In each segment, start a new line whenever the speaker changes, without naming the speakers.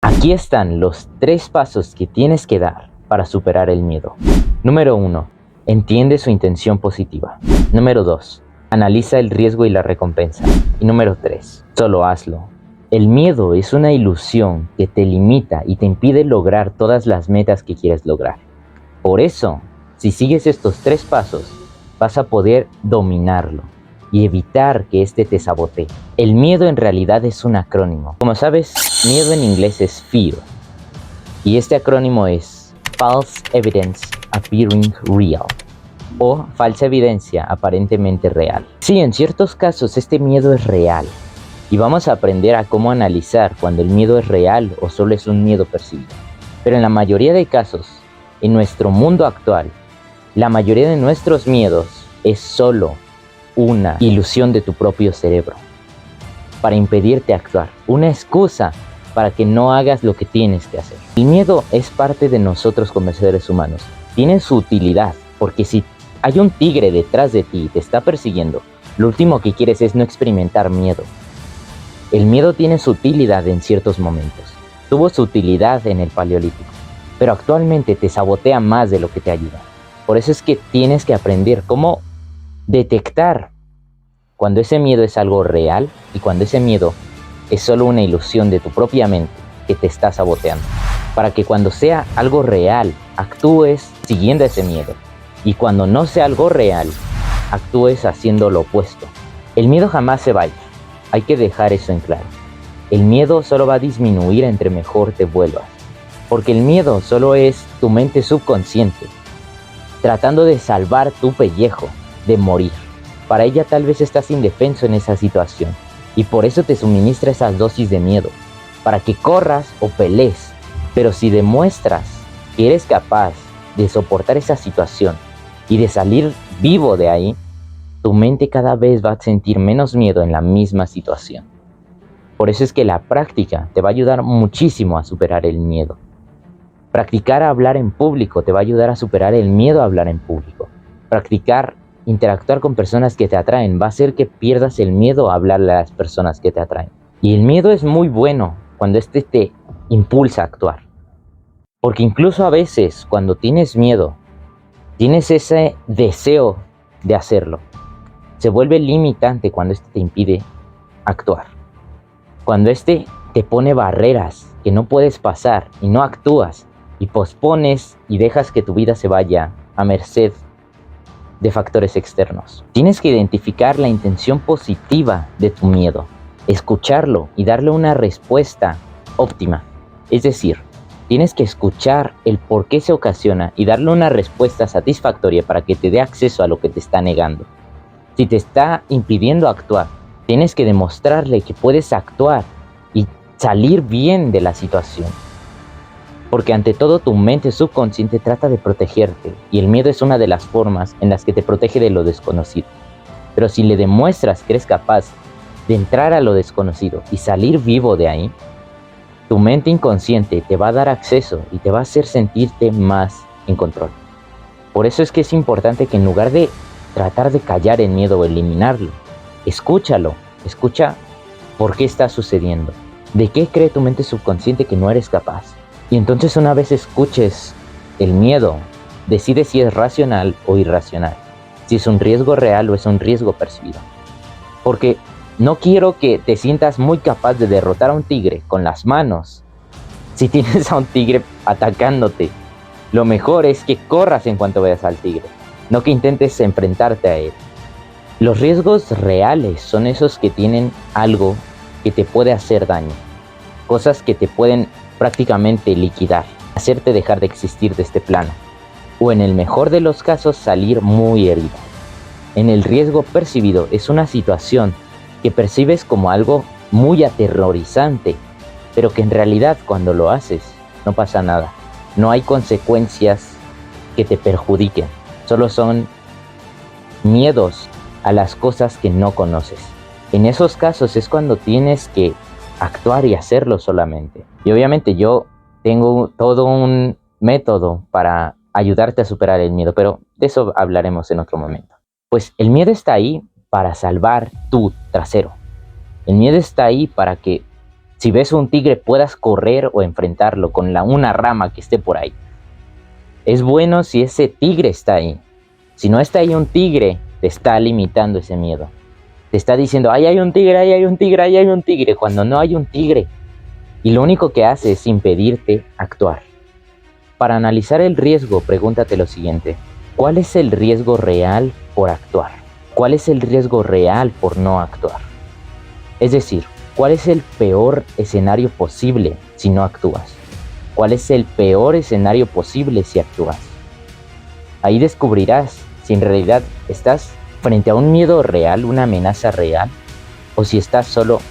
Aquí están los 3 pasos que tienes que dar para superar el miedo. Número 1. Entiende su intención positiva. Número 2. Analiza el riesgo y la recompensa. Y número 3. Solo hazlo. El miedo es una ilusión que te limita y te impide lograr todas las metas que quieres lograr. Por eso, si sigues estos 3 pasos, vas a poder dominarlo y evitar que este te sabotee. El miedo en realidad es un acrónimo. Como sabes, miedo en inglés es fear. Y este acrónimo es False Evidence Appearing Real, o falsa evidencia aparentemente real. Sí, en ciertos casos este miedo es real. Y vamos a aprender a cómo analizar cuando el miedo es real o solo es un miedo percibido. Pero en la mayoría de casos, en nuestro mundo actual, la mayoría de nuestros miedos es solo una ilusión de tu propio cerebro para impedirte actuar, una excusa para que no hagas lo que tienes que hacer. El miedo es parte de nosotros como seres humanos. Tiene su utilidad, porque si hay un tigre detrás de ti y te está persiguiendo, lo último que quieres es no experimentar miedo. El miedo tiene su utilidad en ciertos momentos. Tuvo su utilidad en el Paleolítico, pero actualmente te sabotea más de lo que te ayuda. Por eso es que tienes que aprender cómo detectar cuando ese miedo es algo real y cuando ese miedo es solo una ilusión de tu propia mente que te está saboteando. Para que cuando sea algo real, actúes siguiendo ese miedo. Y cuando no sea algo real, actúes haciendo lo opuesto. El miedo jamás se va a ir. Hay que dejar eso en claro. El miedo solo va a disminuir entre mejor te vuelvas. Porque el miedo solo es tu mente subconsciente tratando de salvar tu pellejo de morir. Para ella tal vez estás indefenso en esa situación y por eso te suministra esas dosis de miedo, para que corras o pelees. Pero si demuestras que eres capaz de soportar esa situación y de salir vivo de ahí, tu mente cada vez va a sentir menos miedo en la misma situación. Por eso es que la práctica te va a ayudar muchísimo a superar el miedo. Practicar hablar en público te va a ayudar a superar el miedo a hablar en público. Practicar interactuar con personas que te atraen va a hacer que pierdas el miedo a hablarle a las personas que te atraen. Y el miedo es muy bueno cuando este te impulsa a actuar. Porque incluso a veces cuando tienes miedo, tienes ese deseo de hacerlo. Se vuelve limitante cuando este te impide actuar. Cuando este te pone barreras que no puedes pasar y no actúas y pospones y dejas que tu vida se vaya a merced de factores externos. Tienes que identificar la intención positiva de tu miedo, escucharlo y darle una respuesta óptima. Es decir, tienes que escuchar el por qué se ocasiona y darle una respuesta satisfactoria para que te dé acceso a lo que te está negando. Si te está impidiendo actuar, tienes que demostrarle que puedes actuar y salir bien de la situación. Porque ante todo tu mente subconsciente trata de protegerte y el miedo es una de las formas en las que te protege de lo desconocido. Pero si le demuestras que eres capaz de entrar a lo desconocido y salir vivo de ahí, tu mente inconsciente te va a dar acceso y te va a hacer sentirte más en control. Por eso es que es importante que en lugar de tratar de callar el miedo o eliminarlo, escúchalo, escucha por qué está sucediendo, de qué cree tu mente subconsciente que no eres capaz. Y entonces una vez escuches el miedo, decide si es racional o irracional, si es un riesgo real o es un riesgo percibido. Porque no quiero que te sientas muy capaz de derrotar a un tigre con las manos. Si tienes a un tigre atacándote, lo mejor es que corras en cuanto veas al tigre, no que intentes enfrentarte a él. Los riesgos reales son esos que tienen algo que te puede hacer daño, cosas que te pueden prácticamente liquidar, hacerte dejar de existir de este plano, o en el mejor de los casos salir muy herido. En el riesgo percibido es una situación que percibes como algo muy aterrorizante, pero que en realidad cuando lo haces no pasa nada, no hay consecuencias que te perjudiquen, solo son miedos a las cosas que no conoces. En esos casos es cuando tienes que actuar y hacerlo solamente. Y obviamente yo tengo todo un método para ayudarte a superar el miedo, pero de eso hablaremos en otro momento. Pues el miedo está ahí para salvar tu trasero. El miedo está ahí para que Si ves un tigre, puedas correr o enfrentarlo con una rama que esté por ahí. Es bueno si ese tigre está ahí. Si no está ahí un tigre, te está limitando ese miedo. Te está diciendo, ahí hay un tigre, ahí hay un tigre, ahí hay un tigre, cuando no hay un tigre. Y lo único que hace es impedirte actuar. Para analizar el riesgo, pregúntate lo siguiente. ¿Cuál es el riesgo real por actuar? ¿Cuál es el riesgo real por no actuar? Es decir, ¿cuál es el peor escenario posible si no actúas? ¿Cuál es el peor escenario posible si actúas? Ahí descubrirás si en realidad estás frente a un miedo real, una amenaza real, o si estás solo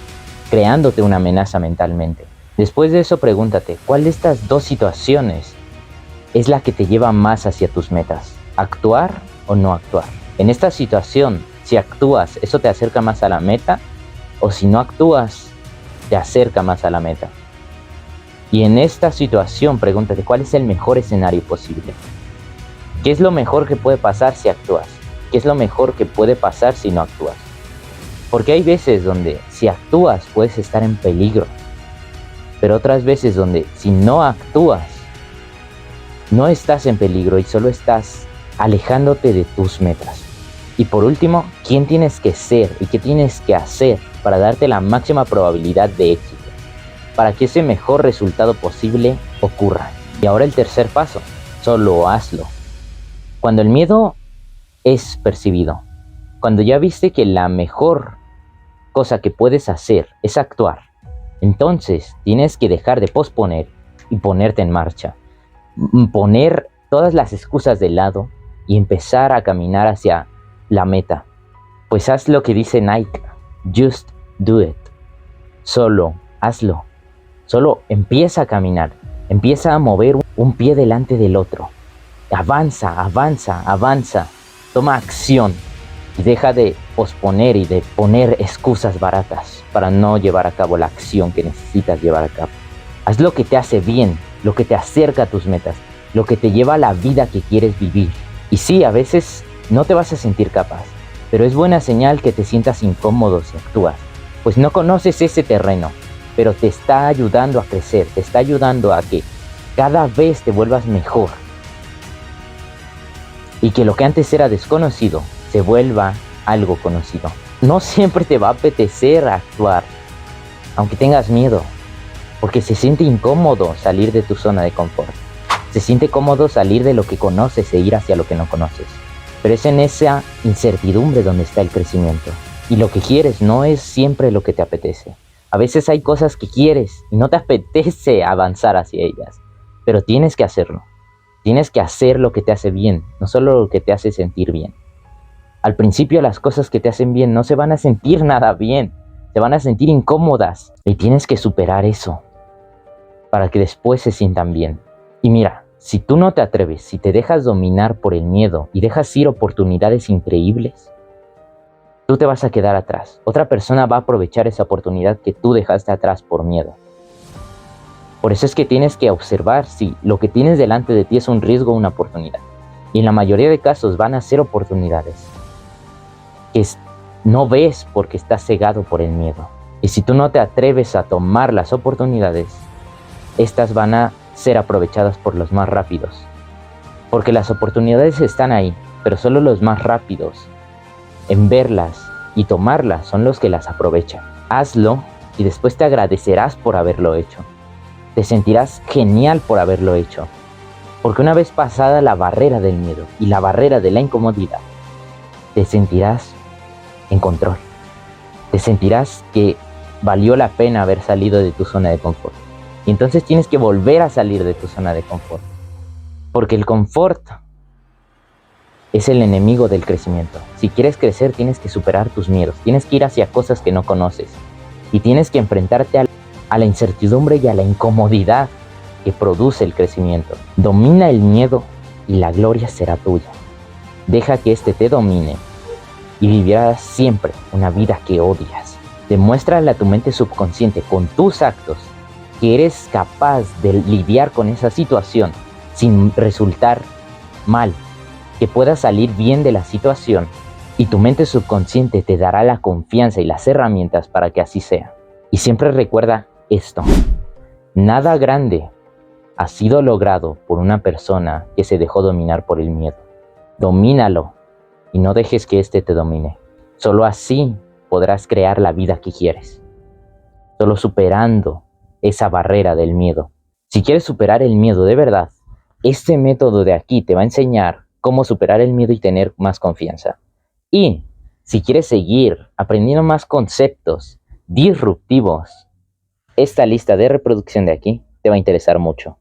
creándote una amenaza mentalmente. Después de eso, pregúntate, ¿cuál de estas dos situaciones es la que te lleva más hacia tus metas? ¿Actuar o no actuar? En esta situación, si actúas, ¿eso te acerca más a la meta? O si no actúas, te acerca más a la meta. Y en esta situación, pregúntate, ¿cuál es el mejor escenario posible? ¿Qué es lo mejor que puede pasar si actúas? ¿Qué es lo mejor que puede pasar si no actúas? Porque hay veces donde si actúas puedes estar en peligro, pero otras veces donde si no actúas no estás en peligro y solo estás alejándote de tus metas. Y por último, ¿quién tienes que ser y qué tienes que hacer para darte la máxima probabilidad de éxito? Para que ese mejor resultado posible ocurra. Y ahora el tercer paso, solo hazlo. Cuando el miedo es percibido, cuando ya viste que la mejor cosa que puedes hacer es actuar, entonces tienes que dejar de posponer y ponerte en marcha. Poner todas las excusas de lado y empezar a caminar hacia la meta. Pues haz lo que dice Nike, just do it. Solo hazlo. Solo empieza a caminar, empieza a mover un pie delante del otro. Avanza, avanza, avanza. Toma acción y deja de posponer y de poner excusas baratas para no llevar a cabo la acción que necesitas llevar a cabo. Haz lo que te hace bien, lo que te acerca a tus metas, lo que te lleva a la vida que quieres vivir. Y sí, a veces no te vas a sentir capaz, pero es buena señal que te sientas incómodo si actúas, pues no conoces ese terreno, pero te está ayudando a crecer, te está ayudando a que cada vez te vuelvas mejor. Y que lo que antes era desconocido se vuelva algo conocido. No siempre te va a apetecer actuar, aunque tengas miedo, porque se siente incómodo salir de tu zona de confort. Se siente cómodo salir de lo que conoces e ir hacia lo que no conoces. Pero es en esa incertidumbre donde está el crecimiento. Y lo que quieres no es siempre lo que te apetece. A veces hay cosas que quieres y no te apetece avanzar hacia ellas, pero tienes que hacerlo. Tienes que hacer lo que te hace bien, no solo lo que te hace sentir bien. Al principio las cosas que te hacen bien no se van a sentir nada bien, se van a sentir incómodas y tienes que superar eso para que después se sientan bien. Y mira, si tú no te atreves, si te dejas dominar por el miedo y dejas ir oportunidades increíbles, tú te vas a quedar atrás. Otra persona va a aprovechar esa oportunidad que tú dejaste atrás por miedo. Por eso es que tienes que observar si lo que tienes delante de ti es un riesgo o una oportunidad. Y en la mayoría de casos van a ser oportunidades que no ves porque estás cegado por el miedo. Y si tú no te atreves a tomar las oportunidades, estas van a ser aprovechadas por los más rápidos. Porque las oportunidades están ahí, pero solo los más rápidos en verlas y tomarlas son los que las aprovechan. Hazlo y después te agradecerás por haberlo hecho. Te sentirás genial por haberlo hecho. Porque una vez pasada la barrera del miedo y la barrera de la incomodidad, te sentirás en control. Te sentirás que valió la pena haber salido de tu zona de confort. Y entonces tienes que volver a salir de tu zona de confort. Porque el confort es el enemigo del crecimiento. Si quieres crecer, tienes que superar tus miedos. Tienes que ir hacia cosas que no conoces. Y tienes que enfrentarte a la incertidumbre y a la incomodidad que produce el crecimiento. Domina el miedo y la gloria será tuya. Deja que este te domine y vivirás siempre una vida que odias. Demuéstrale a tu mente subconsciente con tus actos que eres capaz de lidiar con esa situación sin resultar mal, que puedas salir bien de la situación y tu mente subconsciente te dará la confianza y las herramientas para que así sea. Y siempre recuerda esto. Nada grande ha sido logrado por una persona que se dejó dominar por el miedo. Domínalo y no dejes que éste te domine. Solo así podrás crear la vida que quieres. Solo superando esa barrera del miedo. Si quieres superar el miedo de verdad, este método de aquí te va a enseñar cómo superar el miedo y tener más confianza. Y si quieres seguir aprendiendo más conceptos disruptivos, esta lista de reproducción de aquí te va a interesar mucho.